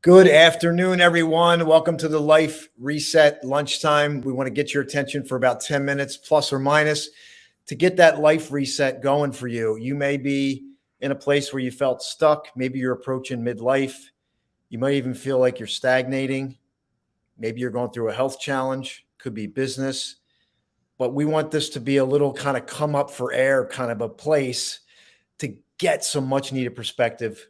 Good afternoon, everyone. Welcome to the Life Reset Lunchtime. We want to get your attention for about 10 minutes, plus or minus, to get that life reset going for you. You may be in a place where you felt stuck. Maybe you're approaching midlife. You might even feel like you're stagnating. Maybe you're going through a health challenge, could be business. But we want this to be a little kind of come up for air kind of a place to get some much needed perspective.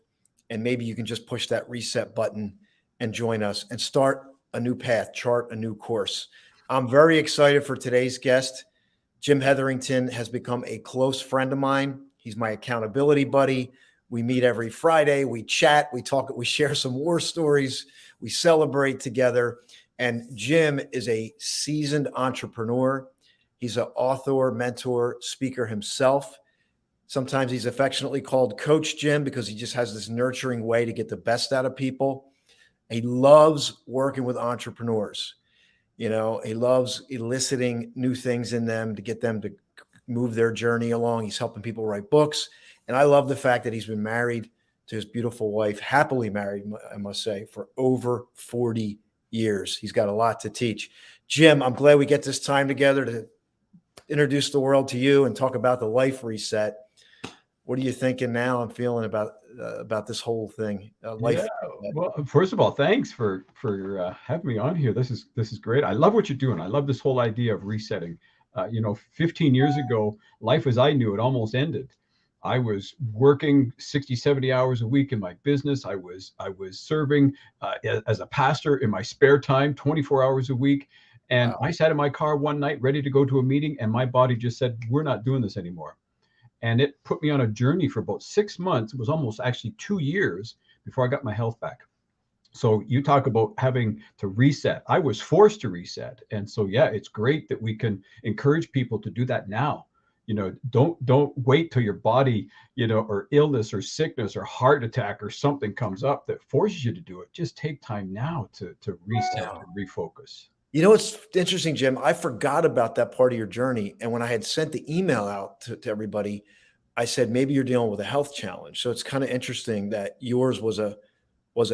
And maybe you can just push that reset button and join us and start a new path, chart a new course. I'm very excited for today's guest. Jim Hetherington has become a close friend of mine. He's my accountability buddy. We meet every Friday. We chat, we talk, we share some war stories. We celebrate together. And Jim is a seasoned entrepreneur. He's an author, mentor, speaker himself. Sometimes he's affectionately called Coach Jim because he just has this nurturing way to get the best out of people. He loves working with entrepreneurs. You know, he loves eliciting new things in them to get them to move their journey along. He's helping people write books. And I love the fact that he's been married to his beautiful wife, happily married, I must say, for over 40 years. He's got a lot to teach. Jim, I'm glad we get this time together to introduce the world to you and talk about the life reset. What are you thinking now? I'm feeling about this whole thing. Life. Yeah. Well, first of all, thanks for having me on here. This is great. I love what you're doing. I love this whole idea of resetting. 15 years ago, life as I knew it almost ended. I was working 60, 70 hours a week in my business. I was serving as a pastor in my spare time, 24 hours a week. And Wow. I sat in my car one night ready to go to a meeting, and my body just said, "We're not doing this anymore." And it put me on a journey for about 6 months. It was almost actually 2 years before I got my health back. So you talk about having to reset. I was forced to reset. And so, yeah, it's great that we can encourage people to do that now. Don't wait till your body, or illness or sickness or heart attack or something comes up that forces you to do it. Just take time now to reset and refocus. You know, it's interesting, Jim. I forgot about that part of your journey. And when I had sent the email out to everybody, I said, maybe you're dealing with a health challenge. So it's kind of interesting that yours was a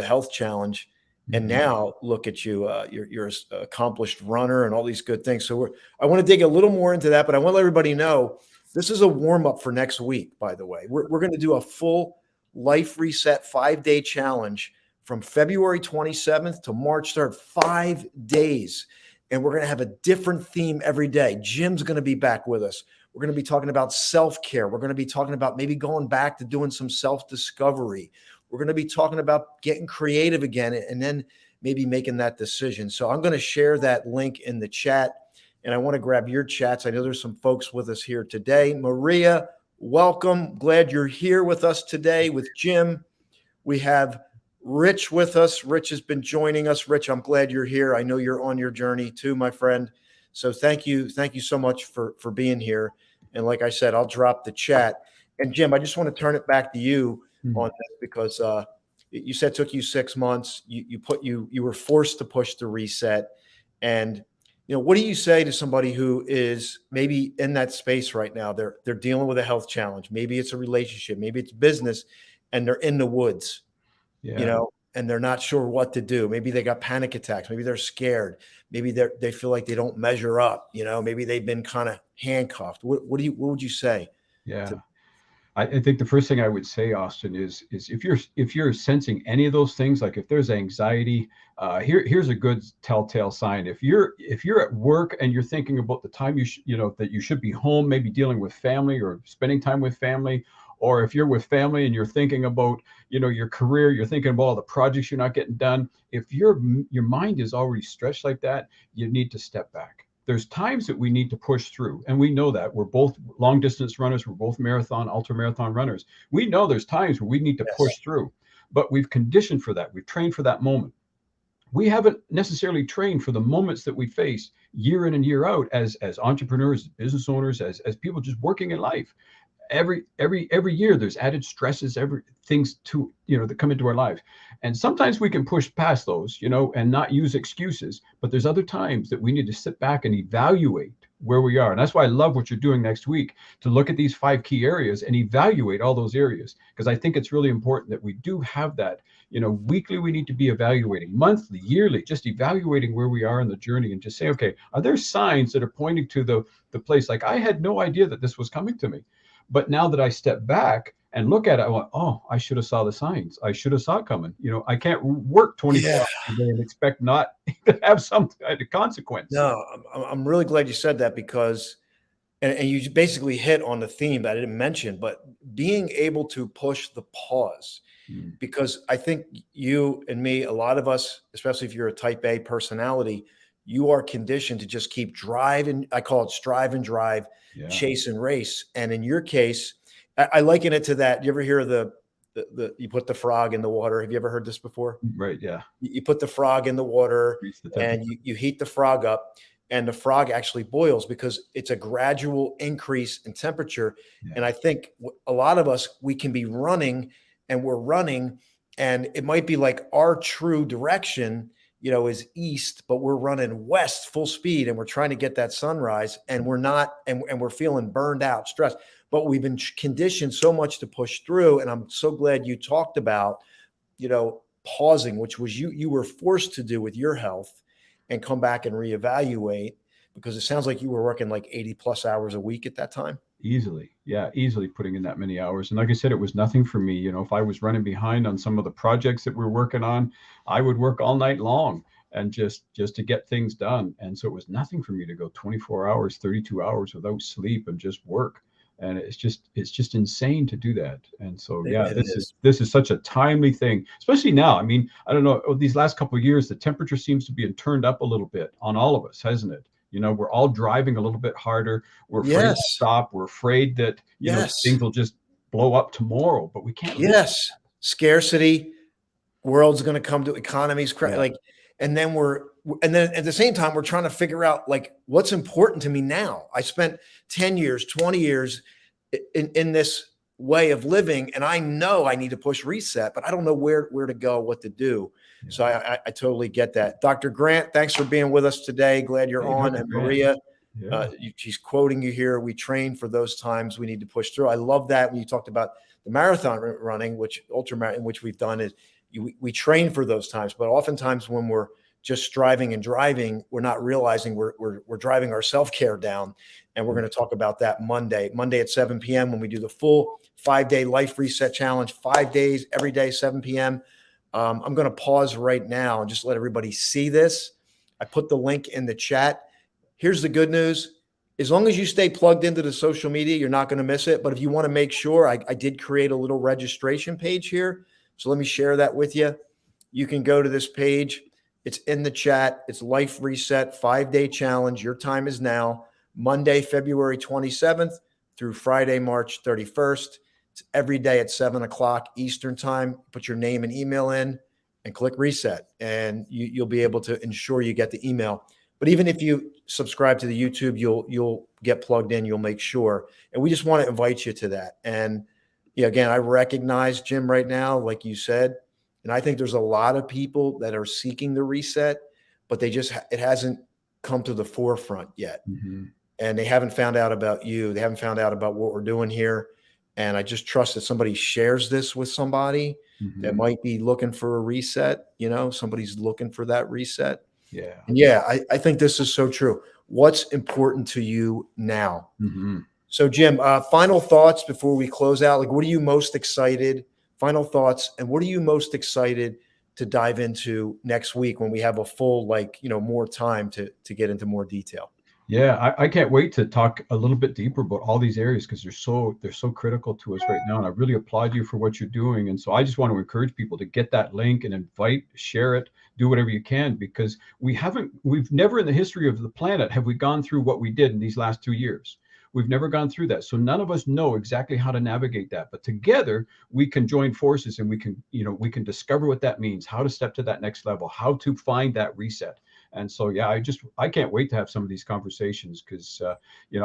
health challenge. And Mhm. now look at you, you're an accomplished runner and all these good things. So I want to dig a little more into that, but I want to let everybody know this is a warm up for next week, by the way. We're going to do a full life reset 5-day challenge from February 27th to March 3rd, 5 days. And we're going to have a different theme every day. Jim's going to be back with us. We're going to be talking about self-care. We're going to be talking about maybe going back to doing some self-discovery. We're going to be talking about getting creative again and then maybe making that decision. So I'm going to share that link in the chat, and I want to grab your chats. I know there's some folks with us here today. Maria, welcome. Glad you're here with us today with Jim. We have Rich with us. Rich has been joining us. Rich, I'm glad you're here. I know you're on your journey too, my friend. So thank you so much for being here. And like I said, I'll drop the chat. And Jim, I just want to turn it back to you Mhm. on this because you said it took you 6 months. You were forced to push the reset. And what do you say to somebody who is maybe in that space right now? They're dealing with a health challenge. Maybe it's a relationship, maybe it's business, and they're in the woods. Yeah. And they're not sure what to do. Maybe they got panic attacks. Maybe they're scared. Maybe they feel like they don't measure up. Maybe they've been kind of handcuffed. What would you say? Yeah. To, I think the first thing I would say, Austin, is if you're sensing any of those things, like if there's anxiety, here's a good telltale sign. If you're at work and you're thinking about the time that you should be home, maybe dealing with family or spending time with family, or if you're with family and you're thinking about your career, you're thinking about all the projects you're not getting done. If your mind is already stretched like that, you need to step back. There's times that we need to push through, and we know that. We're both long distance runners, we're both marathon, ultra marathon runners. We know there's times where we need to yes. push through, but we've conditioned for that. We've trained for that moment. We haven't necessarily trained for the moments that we face year in and year out as entrepreneurs, business owners, as people just working in life. Every year there's added stresses, every things to that come into our lives, and sometimes we can push past those and not use excuses, but there's other times that we need to sit back and evaluate where we are. And that's why I love what you're doing next week, to look at these 5 key areas and evaluate all those areas. Because I think it's really important that we do have that, weekly we need to be evaluating, monthly, yearly, just evaluating where we are in the journey and just say, okay, are there signs that are pointing to the place? Like, I had no idea that this was coming to me. But now that I step back and look at it, I went, oh, I should have saw the signs. I should have saw it coming. I can't work 24 hours a day and expect not to have some kind of consequence. No, I'm really glad you said that, because, and you basically hit on the theme that I didn't mention, but being able to push the pause, because I think you and me, a lot of us, especially if you're a type A personality, you are conditioned to just keep driving. I call it strive and drive, chase and race. And in your case, I liken it to that. You ever hear the you put the frog in the water? Have you ever heard this before? Right. Yeah. You put the frog in the water and you heat the frog up, and the frog actually boils because it's a gradual increase in temperature. Yeah. And I think a lot of us, we can be running and we're running, and it might be like our true direction, is east, but we're running west full speed and we're trying to get that sunrise, and we're not, and we're feeling burned out, stressed, but we've been conditioned so much to push through. And I'm so glad you talked about, pausing, which was you were forced to do with your health, and come back and reevaluate, because it sounds like you were working like 80 plus hours a week at that time. Easily. Yeah. Easily putting in that many hours. And like I said, it was nothing for me. If I was running behind on some of the projects that we're working on, I would work all night long and just to get things done. And so it was nothing for me to go 24 hours, 32 hours without sleep and just work. And it's just insane to do that. And so, this is such a timely thing, especially now. I mean, I don't know, these last couple of years, the temperature seems to be turned up a little bit on all of us, hasn't it? We're all driving a little bit harder. We're afraid to stop. We're afraid that, things will just blow up tomorrow, but we can't. Scarcity, world's going to come to economies, and then at the same time, we're trying to figure out like what's important to me now. I spent 10 years, 20 years in this way of living, and I know I need to push reset, but I don't know where to go, what to do. So I totally get that. Dr. Grant, thanks for being with us today. Glad you're on. And Maria, she's quoting you here. We train for those times we need to push through. I love that when you talked about the marathon running, which ultramarathon, which we've done, is we train for those times. But oftentimes when we're just striving and driving, we're not realizing we're driving our self-care down. And we're going to talk about that Monday at 7 p.m. when we do the full 5-day Life Reset Challenge, 5 days, every day, 7 p.m. I'm going to pause right now and just let everybody see this. I put the link in the chat. Here's the good news. As long as you stay plugged into the social media, you're not going to miss it. But if you want to make sure, I did create a little registration page here. So let me share that with you. You can go to this page. It's in the chat. It's Life Reset 5-day challenge. Your time is now. Monday, February 27th through Friday, March 31st. It's every day at 7 o'clock Eastern time. Put your name and email in and click reset, and you'll be able to ensure you get the email. But even if you subscribe to the YouTube, you'll get plugged in. You'll make sure. And we just want to invite you to that. And again, I recognize, Jim, right now, like you said, and I think there's a lot of people that are seeking the reset, but it hasn't come to the forefront yet. Mm-hmm. And they haven't found out about you. They haven't found out about what we're doing here. And I just trust that somebody shares this with somebody that might be looking for a reset. Somebody's looking for that reset. Yeah. And I think this is so true. What's important to you now? Mm-hmm. So, Jim, final thoughts before we close out. Like, what are you most excited? Final thoughts. And what are you most excited to dive into next week when we have a full, more time to get into more detail? Yeah, I can't wait to talk a little bit deeper about all these areas, because they're so critical to us right now. And I really applaud you for what you're doing. And so I just want to encourage people to get that link and share it, do whatever you can, because we've never in the history of the planet have we gone through what we did in these last 2 years. We've never gone through that. So none of us know exactly how to navigate that, but together we can join forces and we can discover what that means, how to step to that next level, how to find that reset. And so, I can't wait to have some of these conversations, because,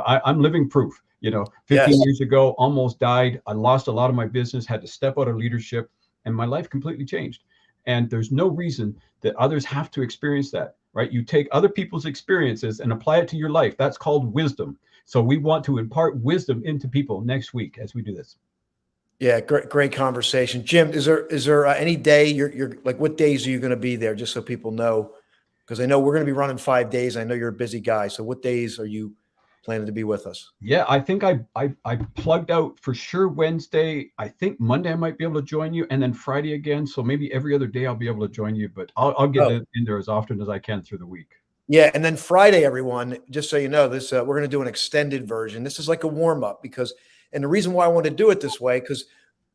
I'm living proof. 15 years ago, almost died. I lost a lot of my business, had to step out of leadership, and my life completely changed. And there's no reason that others have to experience that, right? You take other people's experiences and apply it to your life. That's called wisdom. So we want to impart wisdom into people next week as we do this. Yeah, great conversation, Jim. Is there any day you're like, what days are you going to be there, just so people know? Because I know we're going to be running 5 days. I know you're a busy guy, so what days are you planning to be with us? Yeah, I think I plugged out for sure Wednesday. I think Monday I might be able to join you, and then Friday again. So maybe every other day I'll be able to join you, but I'll get Oh, in there as often as I can through the week. yeah, and then Friday, everyone, just so you know, this we're going to do an extended version. This is like a warm up because, and the reason why I want to do it this way, because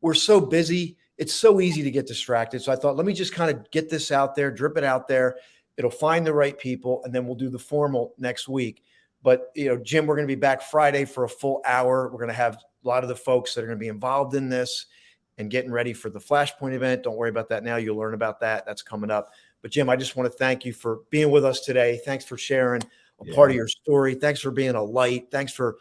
we're so busy, it's so easy to get distracted. So I thought, let me just kind of get this out there, drip it out there. It'll find the right people, and then we'll do the formal next week. But Jim, we're going to be back Friday for a full hour. We're going to have a lot of the folks that are going to be involved in this and getting ready for the Flashpoint event. Don't worry about that now. You'll learn about that. That's coming up. But Jim, I just want to thank you for being with us today. Thanks for sharing a part of your story. Thanks for being a light. Thanks for,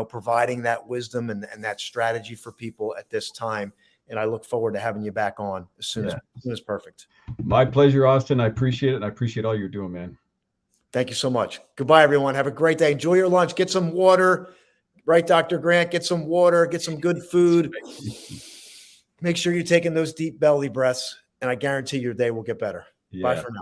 providing that wisdom and that strategy for people at this time. And I look forward to having you back on as soon as perfect. My pleasure, Austin. I appreciate it. And I appreciate all you're doing, man. Thank you so much. Goodbye, everyone. Have a great day. Enjoy your lunch. Get some water. Right, Dr. Grant? Get some water. Get some good food. Make sure you're taking those deep belly breaths, and I guarantee your day will get better. Bye for now.